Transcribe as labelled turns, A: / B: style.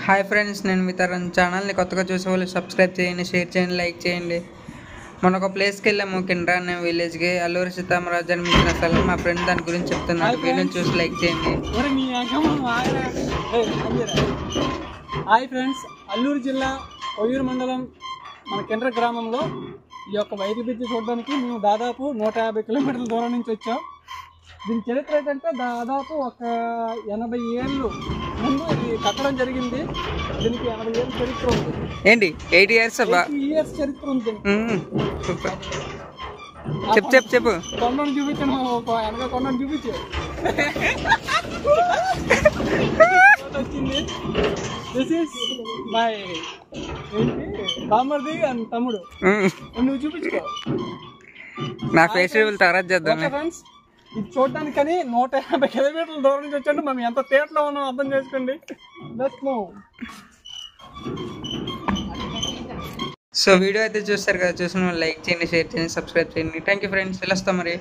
A: Hi friends, నేను మీ తరుణ్. ఛానల్ని కొత్తగా చూసే వాళ్ళు సబ్స్క్రైబ్ చేయండి, షేర్ చేయండి, లైక్ చేయండి. మన ఒక ప్లేస్కి వెళ్ళాము, కిండ్రా అనే విలేజ్కి. అల్లూరి సీతారామరాజు జన్మించిన స్థలం. మా ఫ్రెండ్ దాని గురించి చెప్తున్నాడు, వీడియోని చూసి లైక్ చేయండి.
B: హాయ్ ఫ్రెండ్స్, అల్లూరు జిల్లా కొయ్యూరు మండలం మన కిండ్రా గ్రామంలో ఈ యొక్క వైద్య బ్రిడ్జి చూడడానికి మేము దాదాపు 150 కిలోమీటర్ల దూరం నుంచి వచ్చాం. దీని చరిత్ర ఏంటంటే దాదాపు ఒక 80 ఏళ్ళు ముందు ఇది కట్టడం జరిగింది. దీనికి 80 ఏళ్ళ చరిత్ర ఉంది.
A: ఏంటి 80 years
B: చరిత్ర ఉంది.
A: చెప్పు
B: కొండను చూపించాను, వెనక కొండను చూపించు వచ్చింది. దిస్ ఈస్ మై బామ్మర్ది అండ్ తమ్ముడు. నువ్వు చూపించుకో,
A: నా ఫెస్టివల్ తర్వాత చేద్దాం
B: ఫ్రెండ్స్. ఇది చూడడానికి కానీ 150 కిలోమీటర్ల దూరం నుంచి వచ్చాడు. మేము ఎంత తేటలో ఉన్నాం అర్థం చేసుకోండి.
A: సో వీడియో అయితే చూస్తారు కదా, చూసిన వాళ్ళు లైక్ చేయండి, షేర్ చేయండి, సబ్స్క్రైబ్ చేయండి. Thank you friends. వెళ్ళొస్తాం మరి.